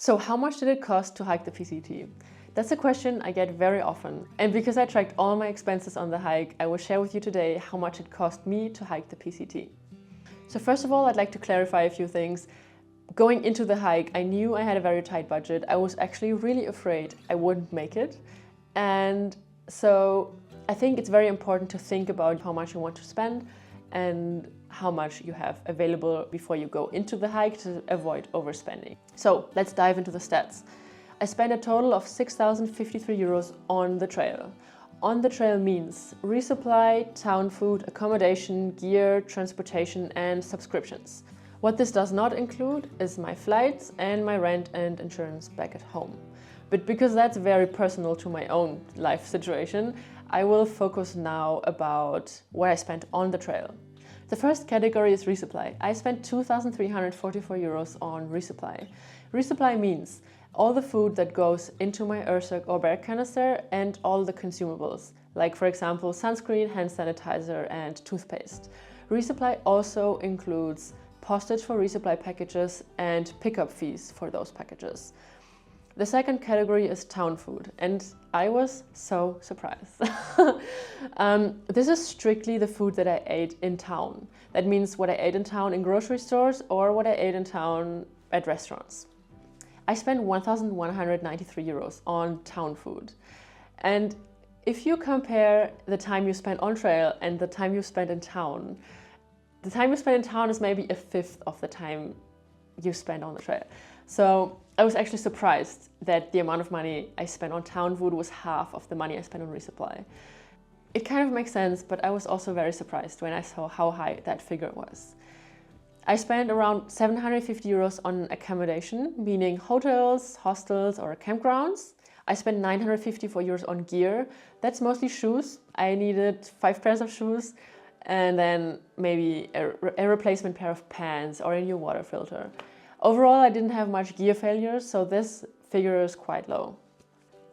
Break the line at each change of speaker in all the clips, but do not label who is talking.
So how much did it cost to hike the PCT? That's a question I get very often. And because I tracked all my expenses on the hike, I will share with you today how much it cost me to hike the PCT. So first of all, I'd like to clarify a few things. Going into the hike, I knew I had a very tight budget. I was actually really afraid I wouldn't make it. And so I think it's very important to think about how much you want to spend and how much you have available before you go into the hike to avoid overspending. So let's dive into the stats. I spent a total of 6,053 euros on the trail. On the trail means resupply, town food, accommodation, gear, transportation, and subscriptions. What this does not include is my flights and my rent and insurance back at home. But because that's very personal to my own life situation, I will focus now about what I spent on the trail. The first category is resupply. I spent 2,344 euros on resupply. Resupply means all the food that goes into my Ursack or bear canister and all the consumables, like for example sunscreen, hand sanitizer, and toothpaste. Resupply also includes postage for resupply packages and pickup fees for those packages. The second category is town food, and I was so surprised. This is strictly the food that I ate in town. That means what I ate in town in grocery stores or what I ate in town at restaurants. I spent 1,193 euros on town food. And if you compare the time you spent on trail and the time you spent in town, the time you spend in town is maybe a fifth of the time you spend on the trail. So I was actually surprised that the amount of money I spent on town food was half of the money I spent on resupply. It kind of makes sense, but I was also very surprised when I saw how high that figure was. I spent around 750 euros on accommodation, meaning hotels, hostels, or campgrounds. I spent 954 euros on gear. That's mostly shoes. I needed 5 pairs of shoes, and then maybe a replacement pair of pants or a new water filter. Overall, I didn't have much gear failures, so this figure is quite low.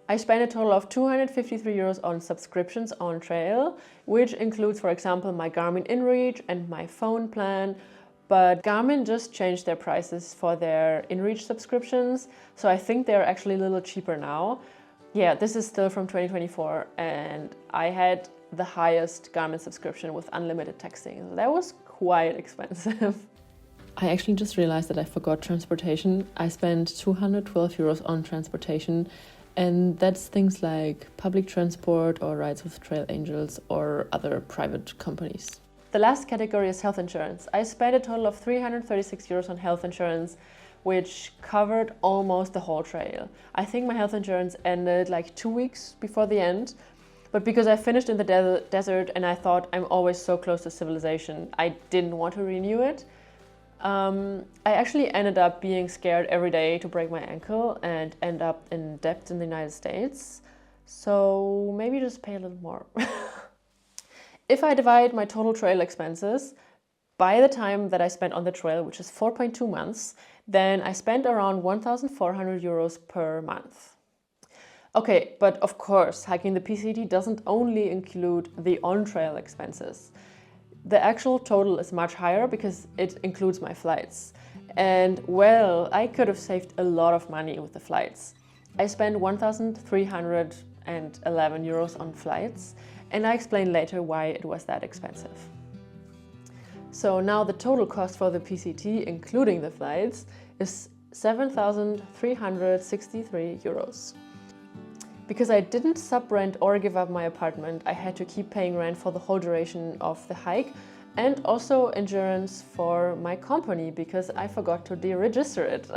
I spent a total of 253 euros on subscriptions on trail, which includes, for example, my Garmin InReach and my phone plan, but Garmin just changed their prices for their InReach subscriptions, so I think they're actually a little cheaper now. Yeah, this is still from 2024, and I had the highest Garmin subscription with unlimited texting. That was quite expensive. I actually just realized that I forgot transportation. I spent 212 euros on transportation, and that's things like public transport or rides with trail angels or other private companies. The last category is health insurance. I spent a total of 336 euros on health insurance, which covered almost the whole trail. I think my health insurance ended like 2 weeks before the end. But because I finished in the desert and I thought I'm always so close to civilization, I didn't want to renew it. I actually ended up being scared every day to break my ankle and end up in debt in the United States. So maybe just pay a little more. If I divide my total trail expenses by the time that I spent on the trail, which is 4.2 months, then I spent around 1,400 euros per month. Okay, but of course, hiking the PCT doesn't only include the on-trail expenses. The actual total is much higher because it includes my flights. And well, I could have saved a lot of money with the flights. I spent 1,311 euros on flights, and I explain later why it was that expensive. So now the total cost for the PCT, including the flights, is 7,363 euros. Because I didn't sub-rent or give up my apartment, I had to keep paying rent for the whole duration of the hike and also insurance for my company because I forgot to deregister it.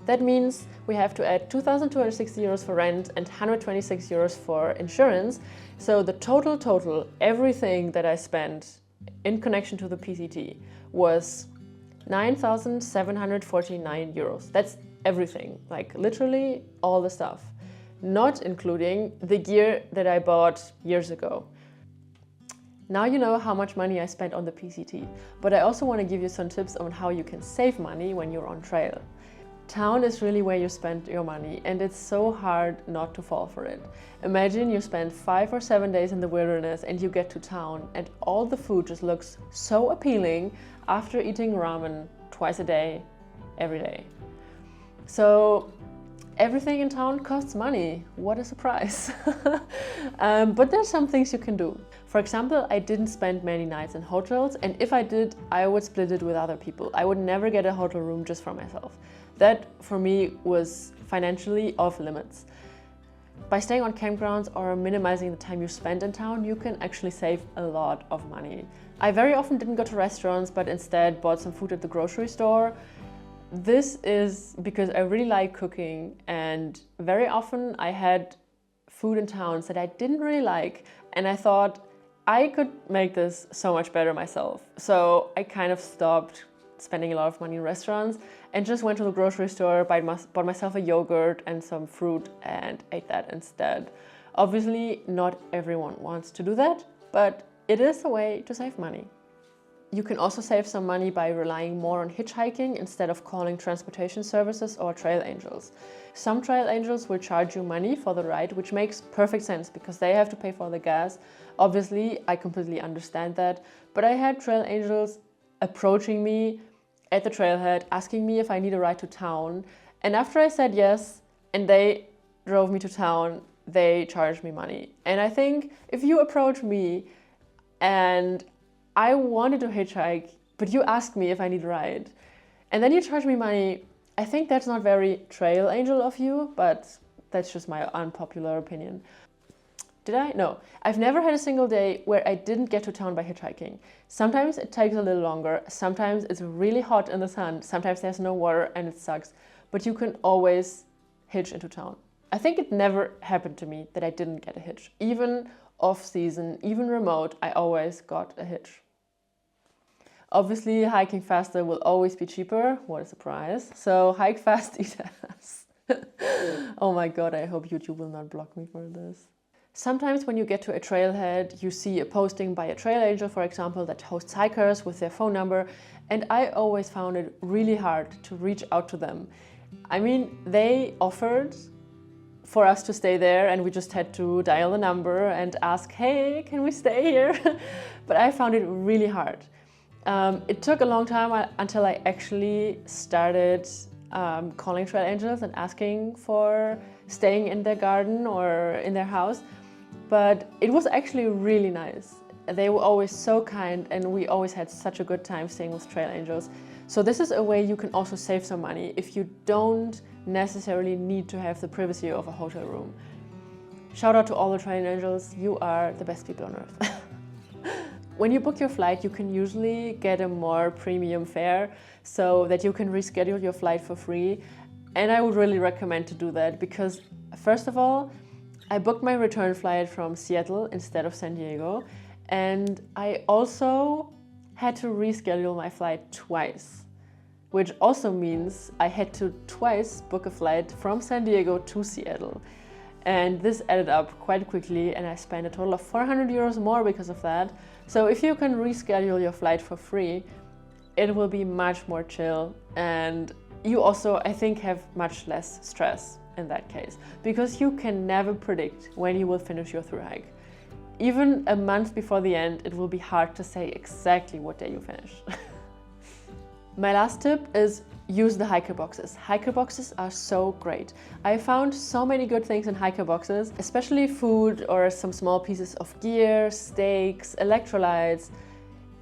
That means we have to add 2,260 euros for rent and 126 euros for insurance. So the total, everything that I spent in connection to the PCT was 9,749 euros. That's everything, like literally all the stuff, not including the gear that I bought years ago. Now you know how much money I spent on the PCT, but I also want to give you some tips on how you can save money when you're on trail. Town is really where you spend your money, and it's so hard not to fall for it. Imagine you spend 5 or 7 days in the wilderness and you get to town and all the food just looks so appealing after eating ramen twice a day, every day. So everything in town costs money. What a surprise. But there's some things you can do. For example, I didn't spend many nights in hotels, and if I did, I would split it with other people. I would never get a hotel room just for myself. That, for me, was financially off limits. By staying on campgrounds or minimizing the time you spend in town, you can actually save a lot of money. I very often didn't go to restaurants, but instead bought some food at the grocery store. This is because I really like cooking, and very often I had food in towns that I didn't really like, and I thought I could make this so much better myself. So I kind of stopped spending a lot of money in restaurants and just went to the grocery store, bought myself a yogurt and some fruit and ate that instead. Obviously, not everyone wants to do that, but it is a way to save money. You can also save some money by relying more on hitchhiking instead of calling transportation services or trail angels. Some trail angels will charge you money for the ride, which makes perfect sense because they have to pay for the gas. Obviously, I completely understand that, but I had trail angels approaching me at the trailhead, asking me if I need a ride to town. And after I said yes, and they drove me to town, they charged me money. And I think if you approach me and I wanted to hitchhike, but you asked me if I need a ride, and then you charge me money, I think that's not very trail angel of you, but that's just my unpopular opinion. Did I? No. I've never had a single day where I didn't get to town by hitchhiking. Sometimes it takes a little longer, sometimes it's really hot in the sun, sometimes there's no water and it sucks, but you can always hitch into town. I think it never happened to me that I didn't get a hitch. Even off-season, even remote, I always got a hitch. Obviously, hiking faster will always be cheaper. What a surprise. So hike fast, eat ass. Oh my god, I hope YouTube will not block me for this. Sometimes when you get to a trailhead, you see a posting by a trail angel, for example, that hosts hikers with their phone number, and I always found it really hard to reach out to them. I mean, they offered for us to stay there and we just had to dial the number and ask, hey, can we stay here? But I found it really hard. It took a long time until I actually started calling trail angels and asking for staying in their garden or in their house. But it was actually really nice. They were always so kind and we always had such a good time staying with trail angels. So this is a way you can also save some money if you don't necessarily need to have the privacy of a hotel room. Shout out to all the trail angels, you are the best people on earth. When you book your flight, you can usually get a more premium fare so that you can reschedule your flight for free. And I would really recommend to do that because, first of all, I booked my return flight from Seattle instead of San Diego. And I also had to reschedule my flight twice, which also means I had to twice book a flight from San Diego to Seattle. And this added up quite quickly and I spent a total of 400 euros more because of that. So if you can reschedule your flight for free, it will be much more chill, and you also, I think, have much less stress in that case because you can never predict when you will finish your thru hike. Even a month before the end, it will be hard to say exactly what day you finish. My last tip is use the hiker boxes. Hiker boxes are so great. I found so many good things in hiker boxes, especially food or some small pieces of gear, steaks, electrolytes,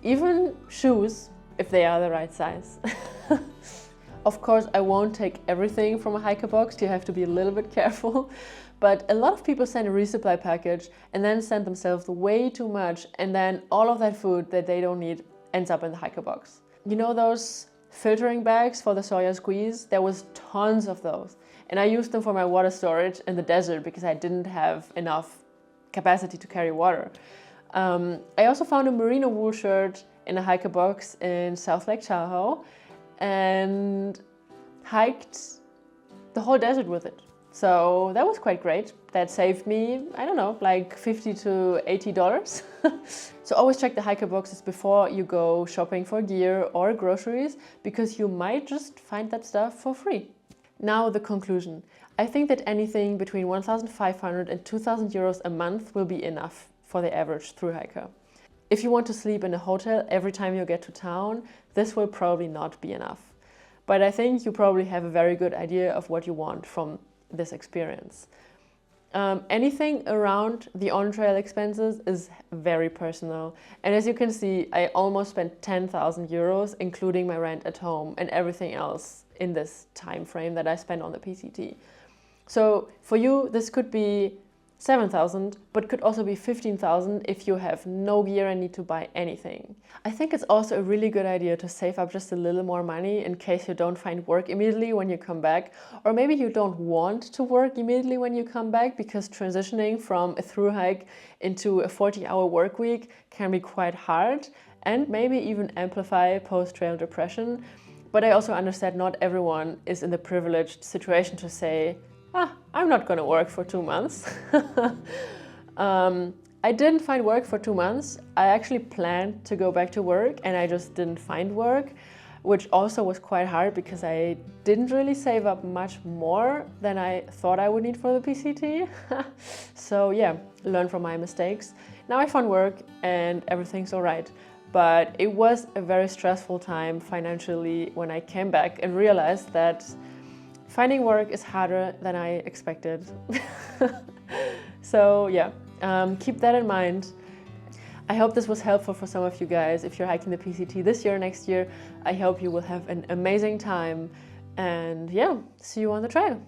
even shoes, if they are the right size. Of course, I won't take everything from a hiker box. You have to be a little bit careful. But a lot of people send a resupply package and then send themselves way too much, and then all of that food that they don't need ends up in the hiker box. You know those filtering bags for the soya squeeze? There was tons of those. And I used them for my water storage in the desert because I didn't have enough capacity to carry water. I also found a merino wool shirt in a hiker box in South Lake Tahoe and hiked the whole desert with it. So that was quite great. That saved me, I don't know, like $50 to $80. So always check the hiker boxes before you go shopping for gear or groceries because you might just find that stuff for free. Now the conclusion. I think that anything between 1,500 and 2,000 euros a month will be enough for the average thru hiker. If you want to sleep in a hotel every time you get to town, this will probably not be enough. but I think you probably have a very good idea of what you want from this experience. Anything around the on-trail expenses is very personal. And as you can see, I almost spent 10,000 euros, including my rent at home and everything else in this time frame that I spent on the PCT. So for you, this could be 7,000, but could also be 15,000 if you have no gear and need to buy anything. I think it's also a really good idea to save up just a little more money in case you don't find work immediately when you come back, or maybe you don't want to work immediately when you come back, because transitioning from a thru hike into a 40-hour work week can be quite hard and maybe even amplify post-trail depression. But I also understand not everyone is in the privileged situation to say, I'm not going to work for 2 months. I didn't find work for 2 months. I actually planned to go back to work and I just didn't find work, which also was quite hard because I didn't really save up much more than I thought I would need for the PCT. So yeah, learn from my mistakes. Now I found work and everything's all right. But it was a very stressful time financially when I came back and realized that finding work is harder than I expected. So yeah, keep that in mind. I hope this was helpful for some of you guys. If you're hiking the PCT this year or next year, I hope you will have an amazing time. And yeah, see you on the trail.